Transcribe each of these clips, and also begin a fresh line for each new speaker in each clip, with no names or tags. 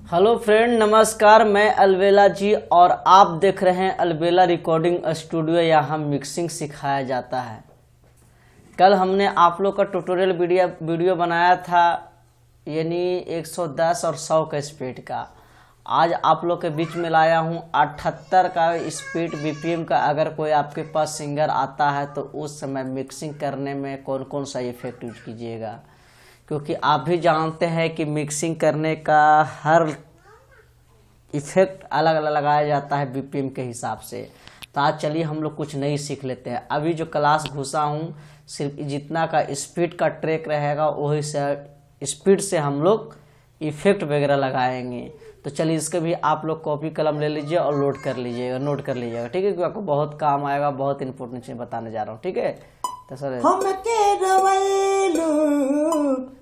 Hello friend, नमस्कार। मैं अलबेला जी और आप देख रहे हैं अलबेला रिकॉर्डिंग स्टूडियो। यहाँ मिक्सिंग सिखाया जाता है। कल हमने आप लोग का ट्यूटोरियल वीडियो बनाया था, यानी 110 और 100 का स्पीड का। आज आप लोग के बीच में लाया हूँ 78 का स्पीड बीपीएम का। अगर कोई आपके पास सिंगर आता है तो उस समय मिक्सिंग करने में कौन कौन सा इफेक्ट यूज कीजिएगा, क्योंकि आप भी जानते हैं कि मिक्सिंग करने का हर इफेक्ट अलग अलग लगाया जाता है बीपीएम के हिसाब से। तो आज चलिए हम लोग कुछ नई सीख लेते हैं। अभी जो क्लास घुसा हूँ, सिर्फ जितना का स्पीड का ट्रैक रहेगा वही से स्पीड से हम लोग इफेक्ट वगैरह लगाएंगे। तो चलिए इसके भी आप लोग कॉपी कलम ले लीजिए और नोट कर लीजिएगा, ठीक है, क्योंकि आपको बहुत काम आएगा। बहुत इंपॉर्टेंट चीज बताने जा रहा हूँ, ठीक है। तो सर
हमके रवैलू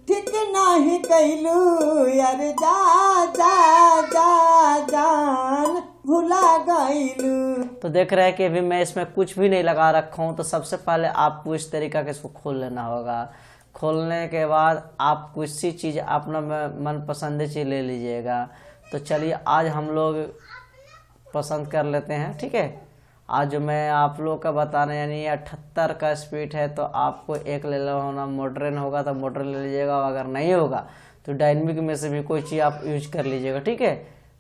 ठीक नाही कैलू यार, जा जा जा जान भुला गईलू।
तो देख रहे हैं कि अभी मैं इसमें कुछ भी नहीं लगा रखा हूँ। तो सबसे पहले आपको इस तरीका के इसको खोल लेना होगा। खोलने के बाद आप किसी चीज़ अपना मनपसंद चीज़ ले लीजिएगा। तो चलिए आज हम लोग पसंद कर लेते हैं, ठीक है। आज जो मैं आप लोग का बताने यानी 78 का स्पीड है, तो आपको एक ले लो होना। मॉडर्न होगा तो मॉडर्न ले लीजिएगा, अगर नहीं होगा तो डायनेमिक में से भी कोई चीज़ आप यूज कर लीजिएगा, ठीक है।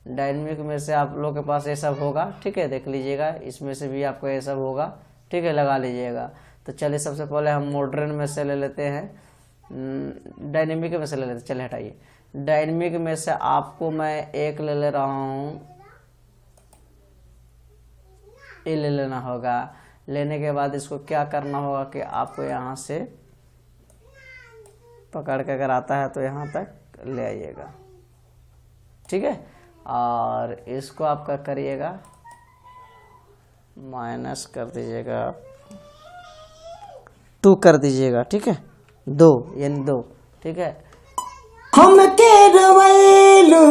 डायनेमिक में से आप लोग के पास ये सब होगा, ठीक है, देख लीजिएगा। इसमें से भी आपको ये सब होगा, ठीक है, लगा लीजिएगा। तो चलिए सबसे पहले हम मॉडर्न में से ले लेते हैं, डायनेमिक में से ले लेते हैं। चलिए हटाइए, डायनेमिक में से आपको मैं एक ले रहा हूँ, ये ले लेना होगा। लेने के बाद इसको क्या करना होगा कि आपको यहाँ से पकड़ के अगर आता है तो यहाँ तक ले आइएगा, ठीक है। और इसको आप क्या करिएगा, माइनस कर दीजिएगा, 2 कर दीजिएगा, ठीक है, 2 यानी 2, ठीक है।
हमके रवैलू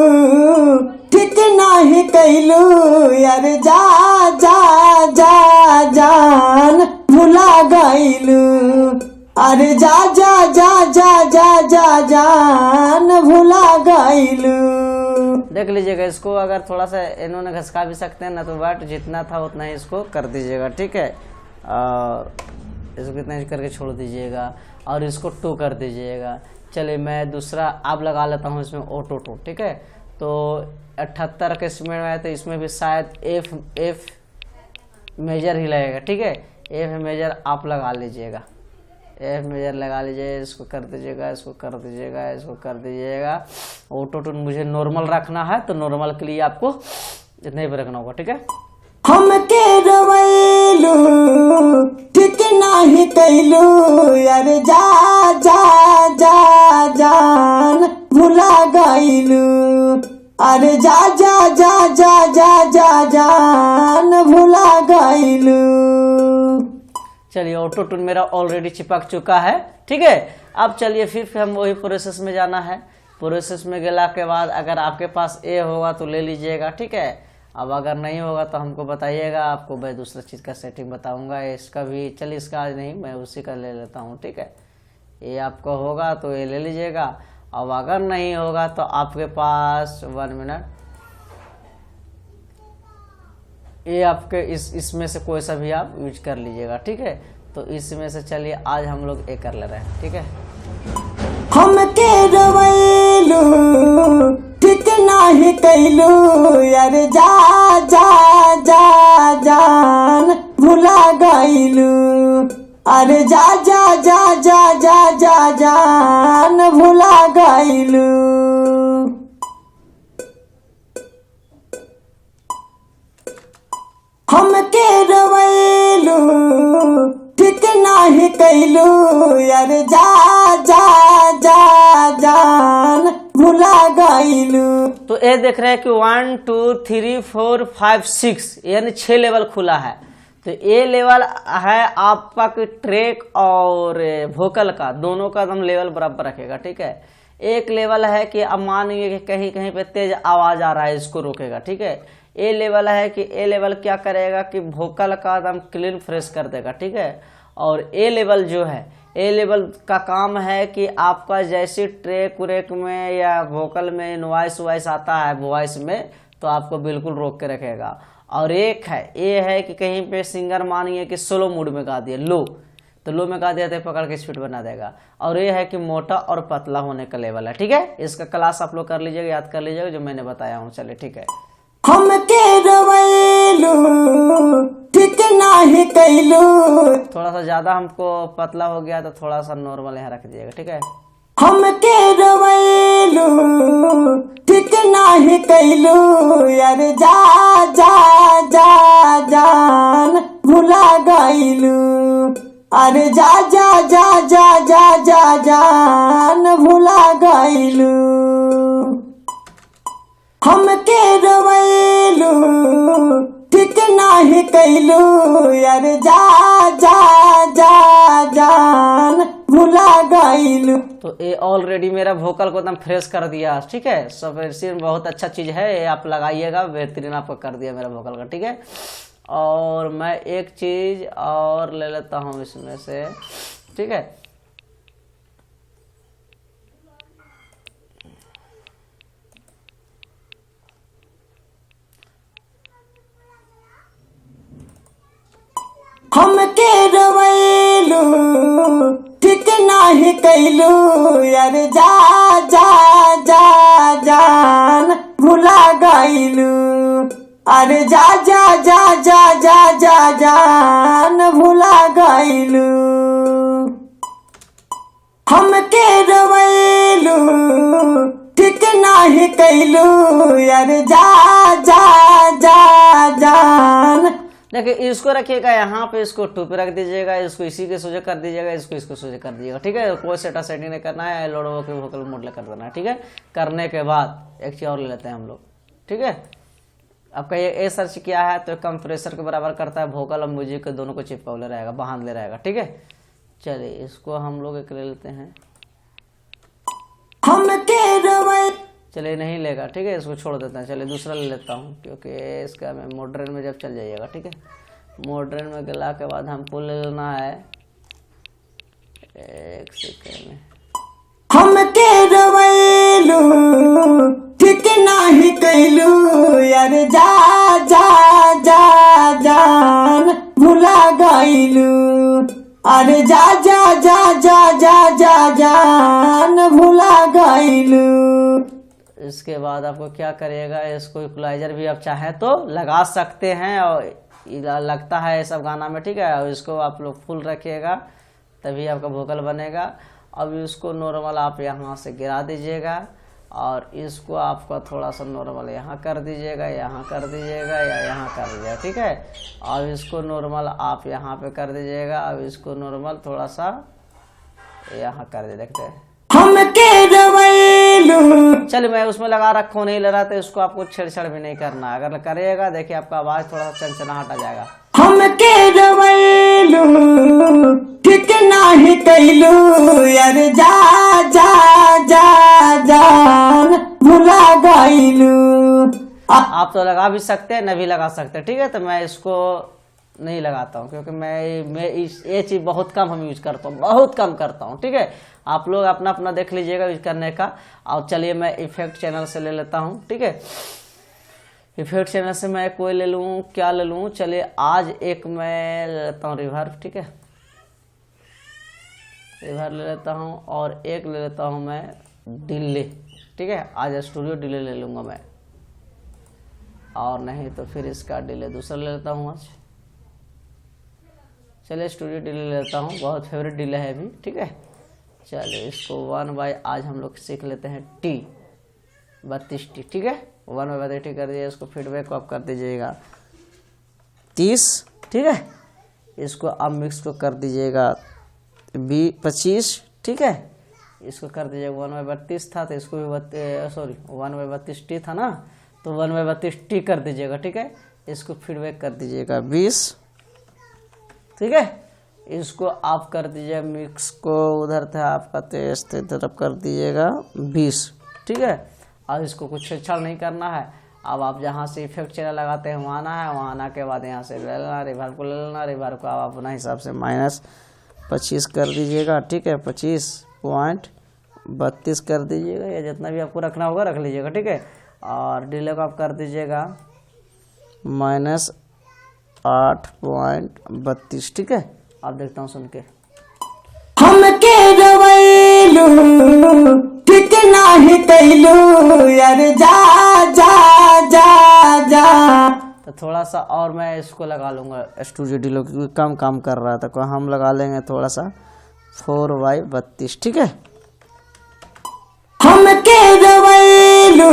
ठीक नाही कैलू यार, जा जा जा जान भुला गईलू। अरे जा जा जा जा जा जा जान भुला गईलू।
देख लीजिएगा। इसको अगर थोड़ा सा इन्होंने घसका भी सकते हैं ना, तो बट जितना था उतना ही इसको कर दीजिएगा, ठीक है। और इसको कितना ही करके छोड़ दीजिएगा और इसको 2 कर दीजिएगा। चलिए मैं दूसरा अब लगा लेता हूँ इसमें ऑटो टू, ठीक है। तो 78 के स्पीड में है तो इसमें भी शायद एफ मेजर ही लगेगा, ठीक है। एफ मेजर आप लगा लीजिएगा, एफ मेजर लगा लीजिए। इसको कर दीजिएगा, इसको कर दीजिएगा, इसको कर दीजिएगा। ऑटो टून मुझे नॉर्मल रखना है, तो नॉर्मल के लिए आपको इतना ही रखना होगा, ठीक है।
हमके रवैलू ठीक नाही कैलू यार, जा जा जा जान भुला गईलू। अरे जा जा जा जा जा जा जान भुला गईलू।
चलिए ऑटो टून मेरा ऑलरेडी चिपक चुका है, ठीक है। अब चलिए फिर हम वही प्रोसेस में जाना है। प्रोसेस में गला के बाद अगर आपके पास ए होगा तो ले लीजिएगा, ठीक है। अब अगर नहीं होगा तो हमको बताइएगा, आपको मैं दूसरा चीज़ का सेटिंग बताऊंगा। इसका भी चलिए, इसका आज नहीं, मैं उसी का ले लेता हूँ, ठीक है। ये आपका होगा तो ये ले लीजिएगा। अब अगर नहीं होगा तो आपके पास 1 मिनट, ये आपके इसमें से कोई सा भी आप यूज कर लीजिएगा, ठीक है। तो इसमें से चलिए आज हम लोग ये कर ले रहे हैं, ठीक है।
हमके रवैलू ठीक नाही कैलू यार, जा जा जा जान भुला गईलू। अरे जा जा जा जा जा जा जान भुला गईलू। हमके रवैलू ठीक नाही कैलू यार, जा जा जा जान भुला गईलू।
तो ये देख रहे हैं कि 1 2 3 4 5 6 यानी 6 लेवल खुला है। तो ये लेवल है आपका कि ट्रैक और वोकल का, दोनों का एकदम लेवल बराबर रखेगा, ठीक है। एक लेवल है कि अब मान लीजिए कि कहीं कहीं पे तेज आवाज आ रहा है, इसको रोकेगा, ठीक है। ए लेवल है कि ए लेवल क्या करेगा कि वोकल का एकदम क्लीन फ्रेश कर देगा, ठीक है। और ए लेवल जो है ए लेवल का काम है कि आपका जैसे ट्रैक व्रेक में या वोकल में नॉइस वॉइस आता है वॉइस में, तो आपको बिल्कुल रोक के रखेगा। और एक है ये है कि कहीं पे सिंगर मानिए कि स्लो मूड में गा दिया, लो तो लो में गा दिया तो पकड़ के स्पीड बना देगा। और ये है कि मोटा और पतला होने का लेवल है, ठीक है। इसका क्लास आप लोग कर लीजिएगा, याद कर लीजिएगा जो मैंने बताया हूँ। चलिए ठीक है।
हमके रवैलू ठीक नाही कैलू,
थोड़ा सा ज्यादा हमको पतला हो गया तो थोड़ा सा नॉर्मल यहाँ रख दीजिएगा, ठीक है।
हमके रवैलू ठीक नाही कैलू, यार जा जा जा जान भुला गईलू, अरे जा जा जा जा जा जा जान भुला गईलू। हमके रवैलू ठीक नाही कैलू, यार जा जा जा जान भुला गईलू।
तो ये ऑलरेडी मेरा वोकल को एकदम फ्रेश कर दिया, ठीक है। सब बहुत अच्छा चीज है, ये आप लगाइएगा, बेहतरीन आपको कर दिया मेरा वोकल का, ठीक है। और मैं एक चीज और ले लेता हूँ इसमें से, ठीक है।
हमके रवैलू ठीक नाही कैलू, यार जा जा जा जान भुला गईलू, अरे जा जा जा जा जा जा जान भुला गईलू। हमके रवैलू ठीक नाही कैलू, यार जा जा जा जान।
देखिए इसको रखिएगा यहाँ पे, इसको टू पे रख दीजिएगा, इसको इसी के सोचे कर दीजिएगा, इसको सोचे कर दीजिएगा, ठीक है। कोई सेटिंग नहीं करना है, लोड वोकल मोड कर देना है, ठीक है। करने के बाद एक चीज और ले लेते हैं हम लोग, ठीक है। आपका ये ए सर्च किया है तो कंप्रेसर के बराबर करता है, वोकल और म्यूजिक के दोनों को चिपकावले रहेगा, बांध ले रहेगा, ठीक है। चलिए इसको हम लोग एक ले लेते हैं। चलिए नहीं लेगा, ठीक है, इसको छोड़ देते हैं। चलिए दूसरा ले लेता हूँ, क्योंकि इसका मैं मॉडर्न में जब चल जाइएगा, ठीक है। मॉडर्न में गला के बाद हमको ले लेना है, एक सेकेंड में।
हमके रवैलू ठीक नाही कैलू, यार जा जा जा जान भुला गईलू, अरे जा जा जा जा जा जा जान भुला गईलू।
इसके बाद आपको क्या करिएगा, इसको इक्वलाइजर भी आप चाहे तो लगा सकते हैं, और लगता है ये सब गाना में, ठीक है। और इसको आप लोग फुल रखिएगा तभी आपका वोकल बनेगा। अब इसको नॉर्मल आप यहाँ से गिरा दीजिएगा, और इसको आपका थोड़ा सा नॉर्मल यहाँ कर दीजिएगा, यहाँ कर दीजिएगा या यहाँ कर दीजिएगा, ठीक है। और इसको नॉर्मल आप यहाँ पे कर दीजिएगा, अब इसको नॉर्मल थोड़ा सा यहाँ कर दे, देखते हैं।
हमके रवैलू
चलिए मैं उसमें लगा रखा हूँ, नहीं ले रहा, तो इसको आपको छेड़छाड़ भी नहीं करना। अगर करिएगा देखिए आपका आवाज थोड़ा सा चंचनाहट आ जाएगा।
हमके रवैलू ठीक नाही कैलू, यार जा जा जा जान भुला गईलू।
आप तो लगा भी सकते हैं, न भी लगा सकते हैं, ठीक है। तो मैं इसको नहीं लगाता हूँ, क्योंकि मैं ये चीज़ बहुत कम हम यूज करता हूँ, बहुत कम करता हूँ, ठीक है। आप लोग अपना अपना देख लीजिएगा यूज करने का। और चलिए मैं इफेक्ट चैनल से ले लेता हूँ, ठीक है। इफेक्ट चैनल से मैं कोई ले लूँ, क्या ले लूँ, चलिए आज एक मैं ले लेता हूँ रिवर्ब, ठीक है। रिवर्ब ले लेता हूँ, और एक ले लेता हूँ मैं डिले, ठीक है। आज स्टूडियो डिले ले लूँगा मैं, और नहीं तो फिर इसका डिले दूसरा ले लेता हूँ आज। चलिए स्टूडियो डिले लेता हूँ, बहुत फेवरेट डिले है अभी, ठीक है। चलिए इसको 1/, आज हम लोग सीख लेते हैं T 32T, ठीक है। 1/32 कर दिए, इसको फीडबैक को आप कर दीजिएगा 30, ठीक है। इसको आप मिक्स को कर दीजिएगा 25, ठीक है। इसको कर दीजिएगा 1/32 था तो इसको भी 1/32T था ना, तो 1/32T कर दीजिएगा, ठीक है। इसको फीडबैक कर दीजिएगा 20, ठीक है। इसको आप कर दीजिए मिक्स को, उधर था आपका 23 तो इधर आप कर दीजिएगा 20, ठीक है। अब इसको कुछ छेड़छाड़ नहीं करना है। अब आप जहाँ से इफेक्ट चैनल लगाते हैं वहाँ आना है, वहाँ आना के बाद यहाँ से ले लेना, रिवर्ब को ले लेना। रिवर्ब को आप अपना हिसाब से 25 कर दीजिएगा, ठीक है, 25.32 कर दीजिएगा, या जितना भी आपको रखना होगा रख लीजिएगा, ठीक है। और डिले को आप कर दीजिएगा -8.32, ठीक है। आप देखता हूँ सुन के।
हमके रवैलू ठीक नाही कैलू यार, जा जा जा जा।
तो थोड़ा सा और मैं इसको लगा लूँगा स्टूडियो डिलो, क्योंकि कम काम कर रहा था, तो हम लगा लेंगे थोड़ा सा 4/32, ठीक है।
हमके रवैलू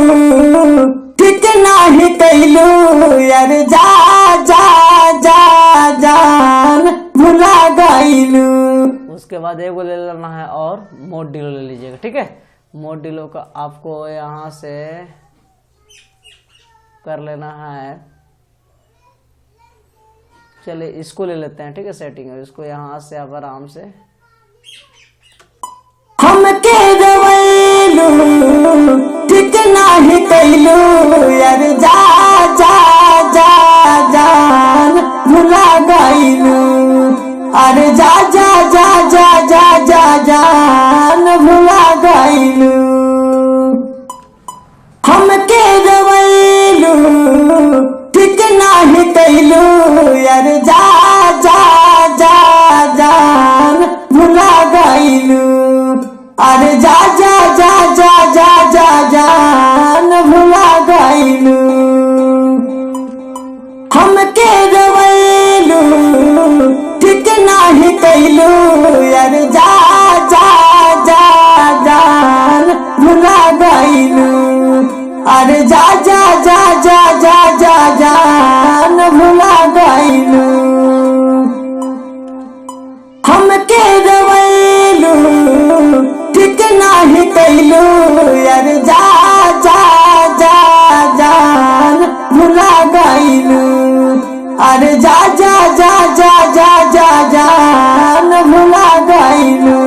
ठीक नाही कैलू यार, जा जा जा जान भुला गईलू।
उसके बाद एक वो ले लेना है और मोड डिलो ले लीजिएगा, ठीक है। मोड डिलो का आपको यहाँ से कर लेना है, चलिए इसको ले लेते हैं, ठीक है, सेटिंग है। इसको यहाँ से आप आराम से
हमके रवैलू ठीक नाही कैलू यार, जा जा जा जान भुला गईलू। अरे जा जा जा जा जा जा जान भुला गईलू। हमके रवैलू ठीक नाही कैलू यार, जा जा जा जान भुला गईलू। अरे जा जा जा जा जा जा जान भुला गईलू। हमके रवैलू ठीक नाही कैलू यार, जा जा जा जान भुला गईलू। अरे जा जा जा जा जा जा जान भुला गईलू। हमके रवैलू ठीक नाही कैलू यार, जा जा जा जान भुला गईलू। अरे जा जा जा जा जा जा जान भुला गईलू।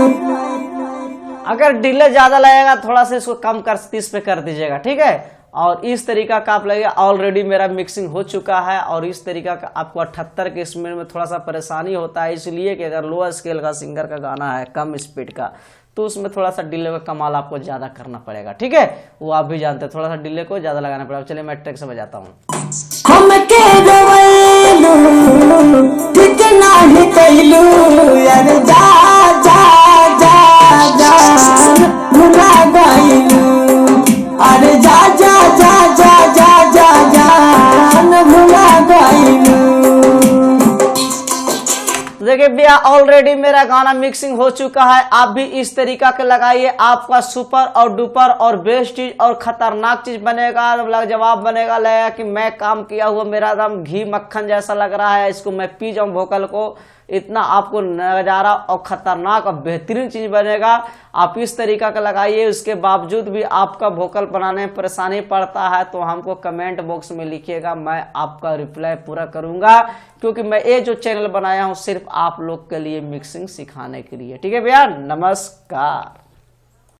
अगर डिले ज़्यादा लगेगा थोड़ा सा इसको कम कर 30 पे कर दीजिएगा, ठीक है। और इस तरीका का आप लगेगा। ऑलरेडी मेरा मिक्सिंग हो चुका है और इस तरीका का आपको 78 के स्पीड में थोड़ा सा परेशानी होता है, इसलिए कि अगर लोअर स्केल का सिंगर का गाना है कम स्पीड का तो उसमें थोड़ा सा डिले का कमाल आपको ज़्यादा करना पड़ेगा, ठीक है। वो आप भी जानते हैं, थोड़ा सा डिले को ज़्यादा लगाना पड़ेगा। चलिए मैं ट्रैक से बजाता हूँ।
हमके रवैलू ठीक नाही कैलू यार, जा जा जा जान भुला गईलू। अरे जा जा जा जा जा जा जान भुला गईलू।
देखिए भैया ऑलरेडी मेरा गाना मिक्सिंग हो चुका है। आप भी इस तरीका के लगाइए, आपका सुपर और डुपर और बेस्ट चीज और खतरनाक चीज बनेगा। जवाब बनेगा, लगेगा कि मैं काम किया हुआ, मेरा दम घी मक्खन जैसा लग रहा है, इसको मैं पी जाऊं वोकल को, इतना आपको नजारा और खतरनाक और बेहतरीन चीज बनेगा। आप इस तरीका का लगाइए, उसके बावजूद भी आपका वोकल बनाने में परेशानी पड़ता है तो हमको कमेंट बॉक्स में लिखिएगा, मैं आपका रिप्लाई पूरा करूंगा, क्योंकि मैं ये जो चैनल बनाया हूं सिर्फ आप लोग के लिए मिक्सिंग सिखाने के लिए, ठीक है भैया। नमस्कार।